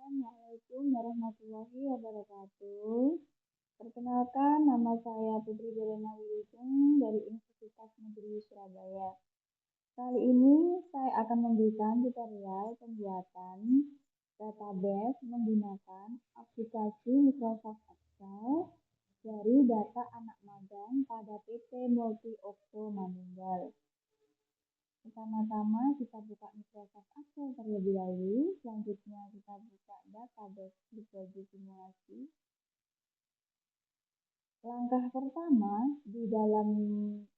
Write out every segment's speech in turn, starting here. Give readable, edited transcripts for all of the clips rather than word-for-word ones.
Assalamualaikum warahmatullahi wabarakatuh. Perkenalkan, nama saya Putri Belena Wilujeng dari Universitas Negeri Surabaya. Kali ini saya akan memberikan tutorial pembuatan database menggunakan aplikasi Microsoft Excel dari data anak magang pada PT Multi Opto Manunggal. Pertama-tama kita buka Microsoft Excel terlebih dahulu, selanjutnya kita buka database Big simulasi. Langkah pertama di dalam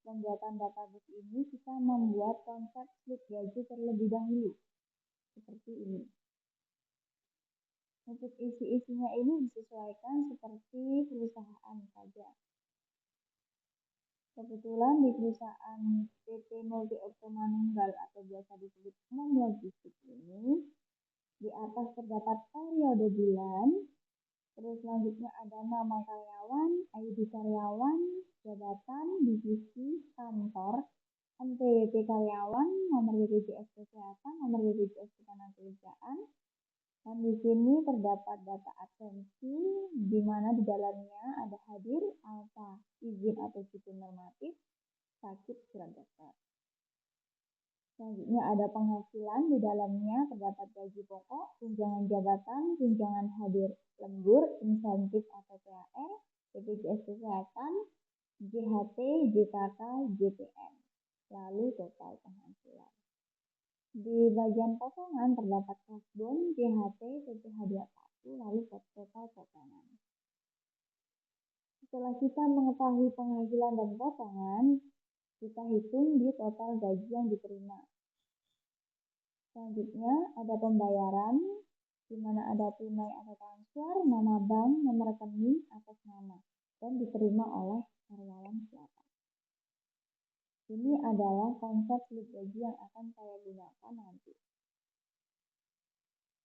pembuatan database ini kita membuat konsep slip gaji terlebih dahulu, seperti ini. Untuk isi-isinya ini disesuaikan seperti perusahaan saja. Kebetulan di perusahaan PT Multi Opto Manunggal atau biasa disebut MOM Logistik ini, di atas terdapat periode bulan, terus selanjutnya ada nama karyawan, ID karyawan, jabatan, divisi, kantor, NPWP karyawan, nomor BPJS Kesehatan, nomor BPJS Ketenagakerjaan. Dan di sini terdapat data absensi, di mana di dalamnya ada hadir, alfa, izin atau cuti normatif, sakit, surat dokter. Selanjutnya ada penghasilan, di dalamnya terdapat gaji pokok, tunjangan jabatan, tunjangan hadir lembur, insentif atau THR, BPJS Kesehatan, JHT, JKK, JPN, lalu total penghasilan. Di bagian potongan terdapat kasbon, JHT, PPh 21, lalu total potongan. Setelah kita mengetahui penghasilan dan potongan, kita hitung di total gaji yang diterima. Selanjutnya ada pembayaran, di mana ada tunai atau transfer, nama bank, nomor rekening, atas nama, dan diterima oleh karyawan siapa. Ini adalah konsep slip gaji yang akan saya gunakan nanti.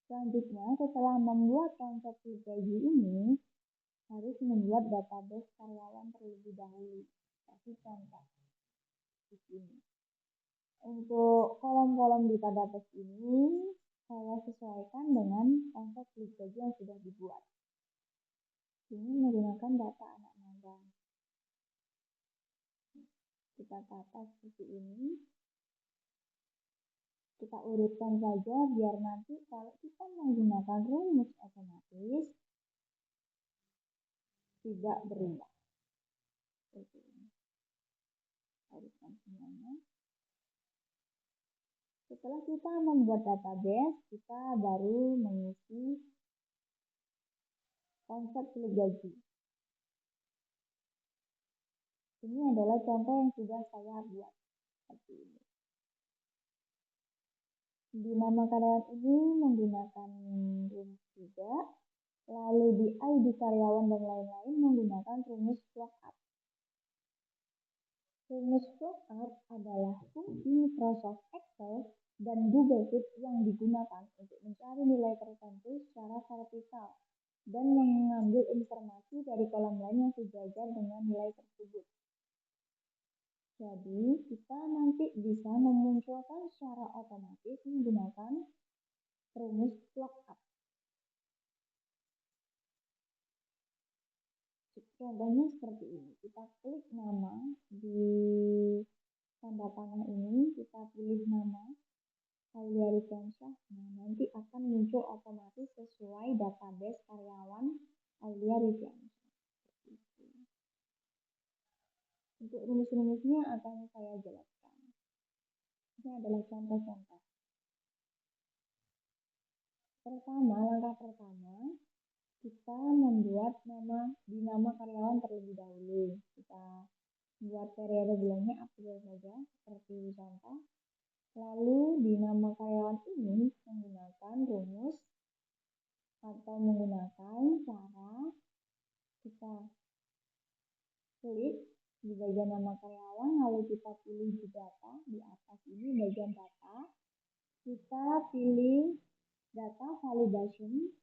Selanjutnya, setelah membuat konsep slip gaji ini, harus membuat database karyawan terlebih dahulu. Kasih contoh di sini. Untuk kolom-kolom di database ini, saya sesuaikan dengan konsep slip gaji yang sudah dibuat. Ini menggunakan data anak magang. Kita tata seperti ini. Kita urutkan saja biar nanti kalau kita menggunakan rumus otomatis tidak berubah. Seperti ini. Urutkan semuanya. Setelah kita membuat database, kita baru mengisi konsep slip gaji. Ini adalah contoh yang sudah saya buat seperti ini. Di nama karyawan ini menggunakan rumus juga, lalu di ID karyawan dan lain-lain menggunakan rumus lookup. Rumus lookup adalah fungsi Microsoft Excel dan Google Sheets yang digunakan untuk mencari nilai tertentu secara vertikal dan mengambil informasi dari kolom lain yang sejajar dengan nilai tersebut. Jadi, kita nanti bisa memunculkan secara otomatis menggunakan rumus lookup. Contohnya seperti ini. Kita klik nama di tanda panah ini, kita pilih nama Aulia Rifyansyah. Nah, nanti akan muncul otomatis sesuai database karyawan Aulia Rifyansyah. Untuk rumus-rumusnya akan saya jelaskan. Ini adalah contoh-contoh. Langkah pertama, kita membuat nama karyawan terlebih dahulu. Kita buat periode bulannya April saja, seperti contoh. Lalu di nama karyawan ini menggunakan rumus atau menggunakan cara kita klik di bagian nama karyawan, lalu kita pilih di data, di atas ini bagian data, kita pilih data validation,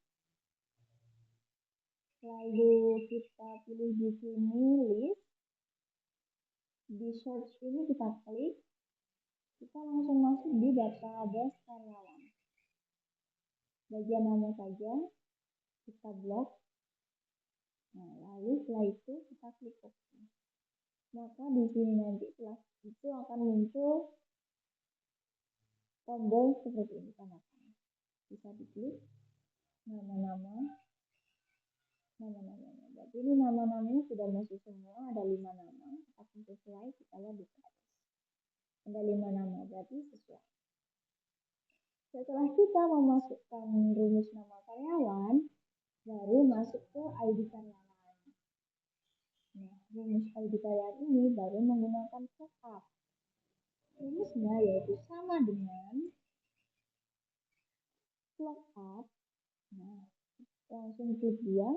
lalu kita pilih di sini list, di search ini kita klik, kita langsung masuk di database karyawan. bagian nama saja, kita blok. Nah, lalu setelah itu kita klik OK. Maka di sini nanti setelah itu akan muncul tombol seperti ini tanda-tanda. Bisa diklik nama-nama. Berarti ini nama-namanya sudah masuk semua, ada 5 nama. Akan sesuai, kita lihat di atas. Ada 5 nama, berarti sesuai. Setelah kita memasukkan rumus nama karyawan, baru masuk ke ID karyawan. Nah, rumus ID karyawan ini baru menggunakan lookup. Rumusnya yaitu sama dengan lookup. Nah, langsung klik dia.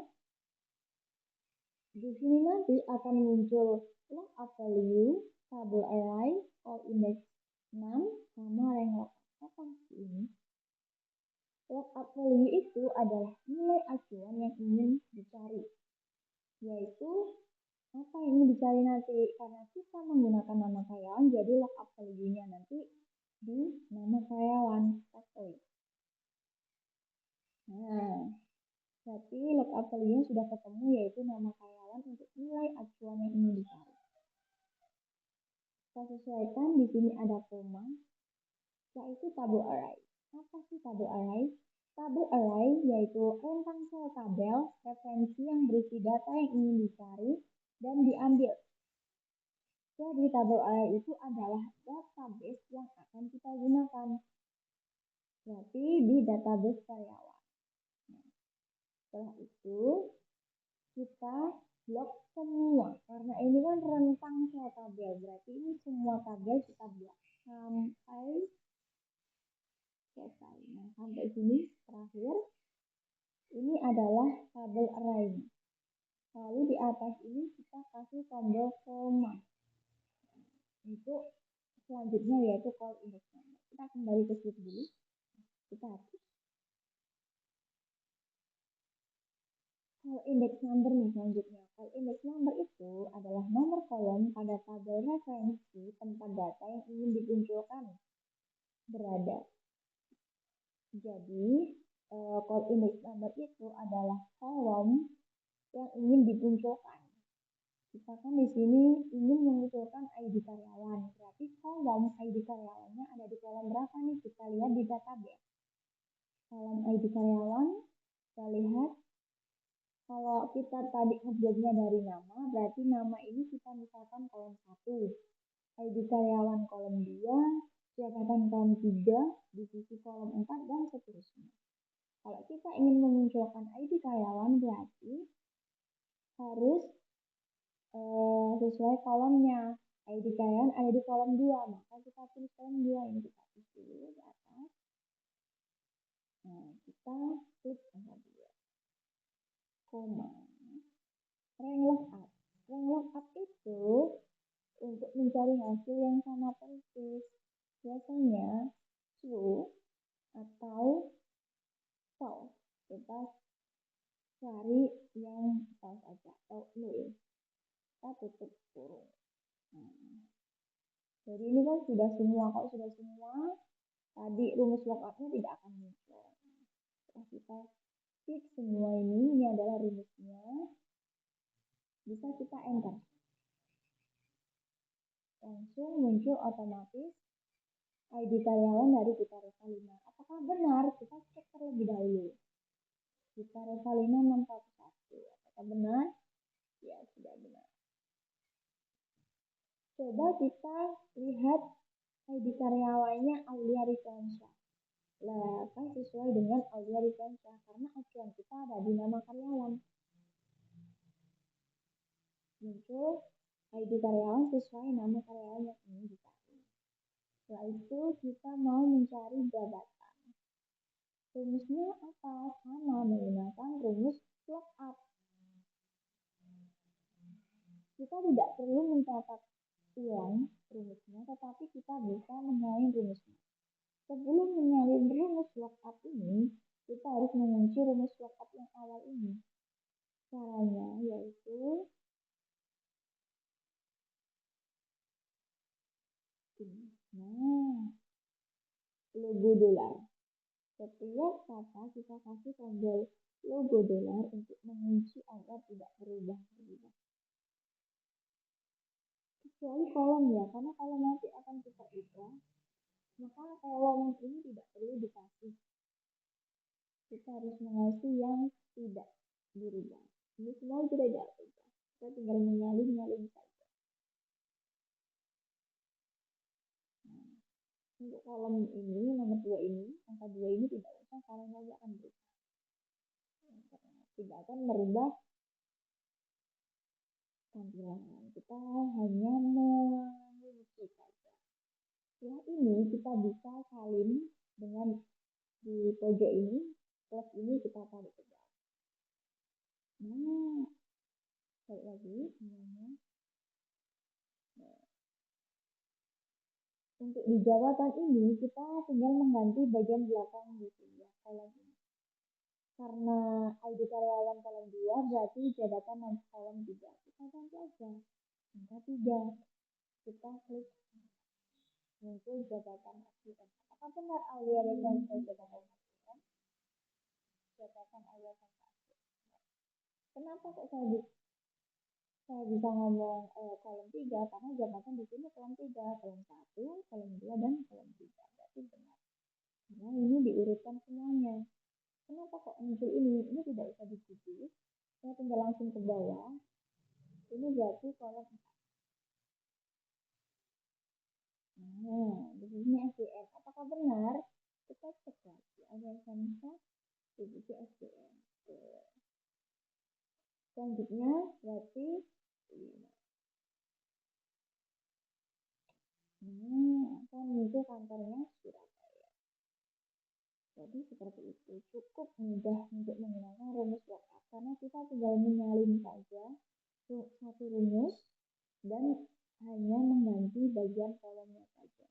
Di sini nanti akan muncul lookup value, table array, all index 6, sama rank lookup. Apa ini? Lookup value itu adalah nilai acuan yang ingin dicari, yaitu apa yang ingin dicari nanti. Karena kita menggunakan nama karyawan, jadi lookup value-nya nanti di nama karyawan. Nah, berarti lookup value-nya sudah ketemu, yaitu nama karyawan untuk nilai acuan yang ingin dicari. Kita sesuaikan, di sini ada koma, yaitu table array. Apa sih table array? Table array yaitu rentang sel tabel referensi yang berisi data yang ingin dicari dan diambil. Jadi table array itu adalah database yang akan kita gunakan. Berarti di database karyawan. Nah, setelah itu kita blok semua. Karena ini kan rentang sel tabel. Berarti ini semua tabel kita blok sampai selesai. Nah, sampai sini terakhir. Ini adalah tabel array. Lalu di atas ini kita kasih tombol koma. Untuk selanjutnya yaitu call index number. Kita kembali ke script dulu. Kita hapus. Call index number nih selanjutnya. Call index number itu adalah nomor kolom pada tabel referensi tempat data yang ingin dimunculkan berada. Jadi call index number itu adalah kolom yang ingin dimunculkan. Kita kan di sini ingin memunculkan ID karyawan. Berarti kolom ID karyawannya ada di kolom berapa nih? Kita lihat di database. Kolom ID karyawan, kita lihat. Kalau kita tadi objeknya dari nama, berarti nama ini kita misalkan kolom 1. ID karyawan kolom 2, jabatan kolom 3, divisi kolom 4, dan seterusnya. Kalau kita ingin memunculkan ID karyawan, berarti harus sesuai kolomnya. ID karyawan ada di kolom 2, maka kita pilih kolom 2. Ini kita pilih dulu di atas. Nah, kita klik angka 2. Koma. Rank lookup. Rank lookup itu untuk mencari hasil yang sama persis. Biasanya true atau false. Kita cari yang false aja atau nil. Kita tutup kurung. Nah, jadi ini kan sudah semua. Kalau sudah semua, tadi rumus lookupnya tidak akan muncul. Setelah kita klik semua ini adalah rumusnya. Bisa kita enter. Langsung muncul otomatis ID karyawan dari kita Revalina. Apakah benar? Kita cek terlebih dahulu. Kita Revalina 641. Apakah benar? Ya, sudah benar. Coba kita lihat ID karyawannya Aulia Rifensyah. Lah, kan sesuai dengan Aulia Rifensyah karena acuan kita ada di nama karyawan. Muncul ID karyawan sesuai nama karyawan yang ingin dicari. Setelah itu kita mau mencari jabatan. Rumusnya apa? Sama, menggunakan rumus lookup. Kita tidak perlu mencatat ulang rumusnya, tetapi kita bisa menyalin rumusnya. Sebelum menyalin rumus lookup ini, kita harus mengunci rumus lookup yang awal ini. Caranya yaitu ini. Nah, logo dolar. Setiap kata kita kasih tombol logo dolar untuk mengunci agar tidak berubah. Kecuali kolom ya, karena kalau nanti akan kita ubah, maka kolom ini tidak perlu dikasih. Kita harus mengasih yang tidak dirubah. Ini semua tidak dirubah. Kita tinggal menyalin saja. Nah, untuk kolom ini, nomor 2 ini, angka 2 ini tidak usah, karena nanti akan berubah. Tidak akan merubah tampilan. Kita hanya mengunci saja. Setelah ini kita bisa salin dengan di pojok ini, plus ini kita tarik ke bawah. Nah, balik lagi semuanya. Untuk di jabatan ini kita tinggal mengganti bagian belakang di sini, kolom ini. Karena ID karyawan kolom 2 berarti jabatan nanti kolom 3. Kita ganti aja angka 3. Kita klik muncul jabatan SDM. Apakah benar Aulia Rekansa jabatan SDM? Jabatan Aulia Rekansa. Kenapa kok saya bisa ngomong kolom 3? Karena jabatan di sini kolom 3, kolom 1, kolom 2, dan kolom 3. Berarti benar. Karena ini diurutkan semuanya. Kenapa kok muncul ini? Ini tidak usah ditulis. Saya tinggal langsung ke bawah. Ini berarti kolom 4. Nah, di sini SDM. Apakah benar? Kita cek lagi. Ada Rekansa, divisi SDM. Selanjutnya berarti 5. Akan muncul kantornya Surabaya. Jadi seperti itu, cukup mudah untuk menggunakan rumus lookup karena kita tinggal menyalin saja satu rumus dan hanya mengganti bagian kolomnya saja.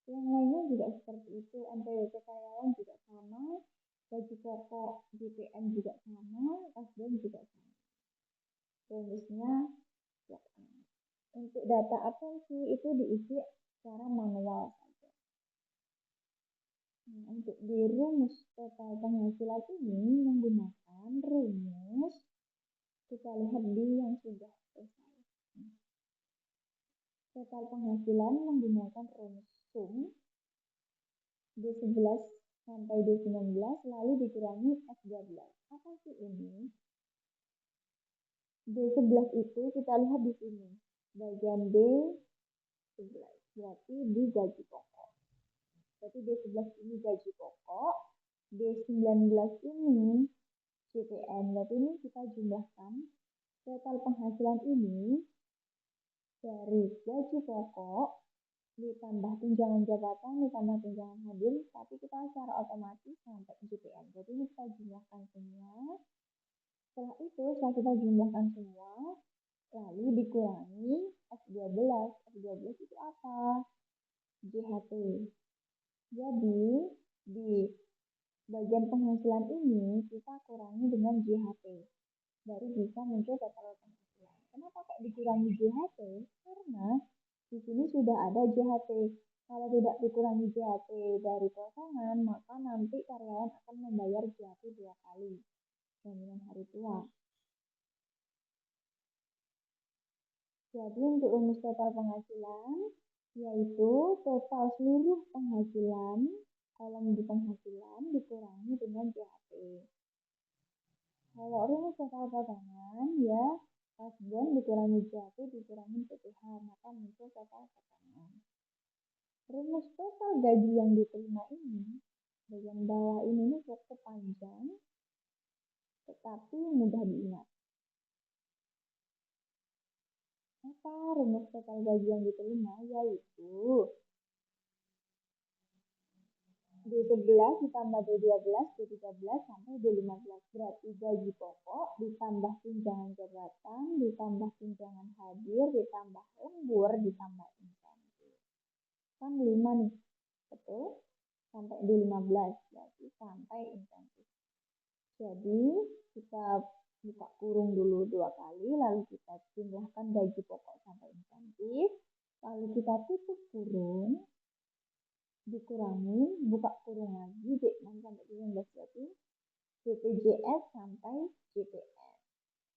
Yang lainnya juga seperti itu, NPWP karyawan juga sama, gaji pokok GPM juga sama, SDM juga sama. Rumusnya lookup. Untuk data absensi itu diisi secara manual saja. Nah, untuk di rumus total penghasilan ini menggunakan rumus, kita lihat di yang sudah selesai. Total penghasilan menggunakan rumus sum D11 sampai D19 lalu dikurangi S12. Apa sih ini? D11 itu kita lihat di sini. Bagian D11 berarti di gaji pokok. Berarti D11 ini gaji pokok, D19 ini CPN. Berarti ini kita jumlahkan total penghasilan ini dari gaji pokok ditambah tunjangan jabatan ditambah tunjangan hadir, tapi kita secara otomatis sampai CPN. Jadi ini kita jumlahkan semua. Setelah itu setelah kita jumlahkan semua, lalu dikurangi S12. S12 itu apa? JHT. Jadi di bagian penghasilan ini kita kurangi dengan JHT. Baru bisa muncul total penghasilan. Kenapa kok dikurangi JHT? Karena di sini sudah ada JHT. Kalau tidak dikurangi JHT dari potongan, maka nanti karyawan akan membayar JHT 2 kali. Jaminan hari tua. Jadi untuk rumus total penghasilan, yaitu total seluruh penghasilan, kolom di penghasilan dikurangi dengan JHT. Kalau rumus total potongan, ya kasbon dikurangi JHT dikurangi PPh, maka muncul total potongan. Rumus total gaji yang diterima ini, bagian bawah ini cukup panjang, tetapi mudah diingat. Apa rumus total gaji yang diterima? Yaitu D11 ditambah D12, D13 sampai D15. Berarti gaji pokok ditambah tunjangan jabatan, ditambah tunjangan hadir, ditambah lembur, ditambah insentif. Kan 5 nih, betul? Sampai D15, berarti sampai insentif. Jadi kita buka kurung dulu 2 kali, lalu kita jumlahkan gaji pokok sampai insentif, lalu kita tutup kurung. dikurangi, buka kurung lagi, D6 sampai 19 BPJS sampai JPS.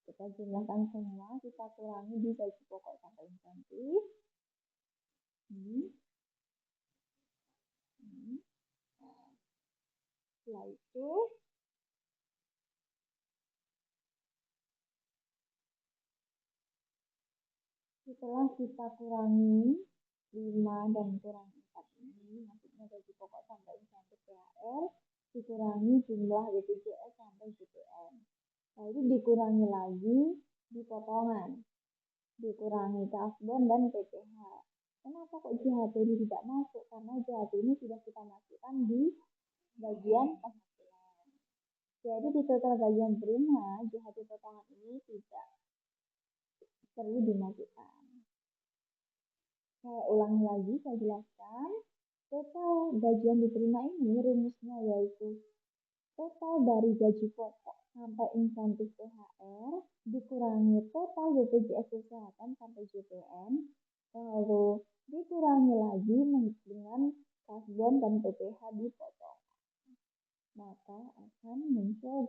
Kita jumlahkan semua, kita kurangi di gaji pokok sampai insentif. Setelah itu, setelah kita kurangi 5 dan kurangi 4 ini, maksudnya gaji pokok sampai insentif THR, dikurangi jumlah BPJS sampai JPN. Lalu dikurangi lagi di potongan, dikurangi kasbon dan PPh. Kenapa kok JHT ini tidak masuk? Karena JHT ini sudah kita masukkan di bagian penghasilan. Jadi di total bagian terima, JHT potongan ini tidak perlu dimasukkan. Saya ulangi lagi, saya jelaskan. Total gaji yang diterima ini rumusnya yaitu total dari gaji pokok sampai insentif THR dikurangi total BPJS Kesehatan sampai JPN, lalu dikurangi lagi dengan kasbon dan PPh dipotong. Maka akan muncul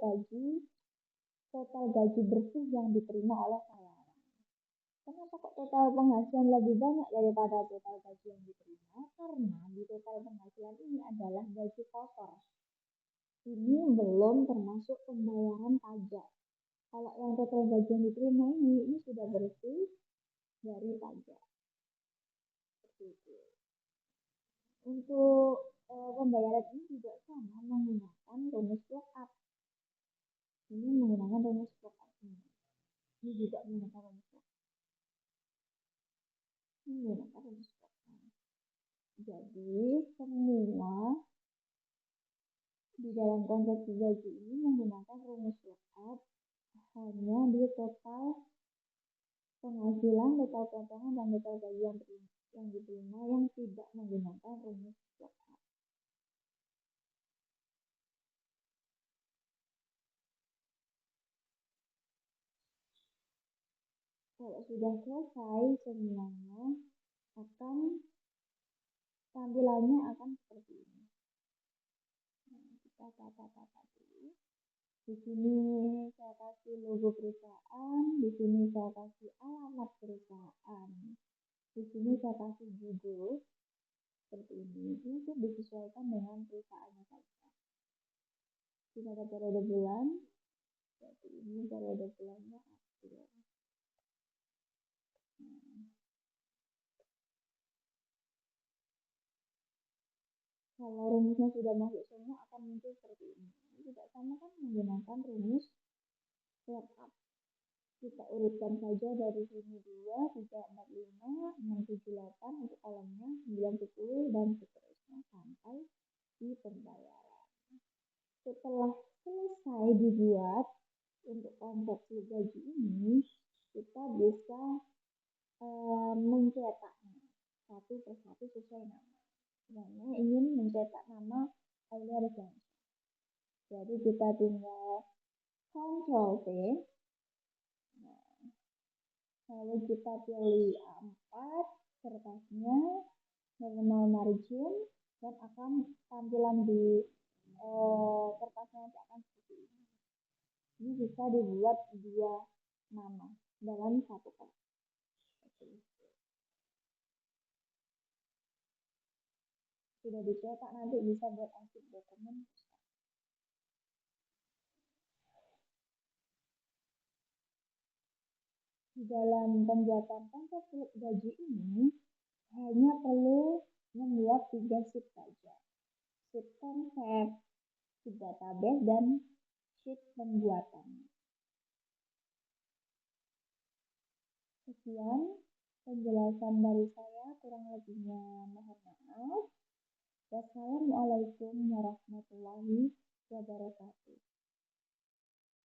total gaji bersih yang diterima oleh karyawan. Kenapa kok total penghasilan lebih banyak daripada total gaji yang diterima? Karena di total penghasilan ini adalah gaji kotor. Ini belum termasuk pembayaran pajak. Kalau yang total gaji yang diterima ini sudah bersih dari pajak. Seperti itu. Untuk pembayaran ini juga sama menggunakan rumus lookup. Ini menggunakan rumus lookup. Ini juga menggunakan rumus lookup. Jadi semua di dalam konsep gaji ini menggunakan rumus lookup hanya di total penghasilan, total potongan, dan total gaji yang diterima yang tidak menggunakan rumus lookup. Kalau sudah selesai semuanya, tampilannya akan seperti ini. Kita tata dulu. Di sini saya kasih logo perusahaan, di sini saya kasih alamat perusahaan, di sini saya kasih judul seperti ini. Ini disesuaikan dengan perusahaannya saja. Kita ada periode bulan, seperti ini periode bulannya April. Kalau rumusnya sudah masuk semua akan muncul seperti ini. Tidak sama kan menggunakan rumus lookup. Kita urutkan saja dari sini 2, 3, 4, 5, 6, 7, 8 untuk kolomnya, 9, 10 dan seterusnya sampai di pembayaran. Setelah selesai dibuat untuk konsep gaji ini, kita bisa mencetaknya satu persatu sesuai nama. Karena ingin mencetak nama Aulia Rizwansyah. Jadi kita tinggal Ctrl+T. Lalu kita pilih A4 kertasnya, normal margin, dan akan tampilan di kertasnya akan seperti ini. Ini bisa dibuat 2 nama dalam satu kertas. Sudah dicetak, nanti bisa buat arsip dokumen. Di dalam pembuatan konsep gaji ini hanya perlu membuat 3 sheet saja. Sheet konsep, sheet database, dan sheet pembuatan. Sekian penjelasan dari saya, kurang lebihnya mohon maaf. Wassalamualaikum warahmatullahi wabarakatuh.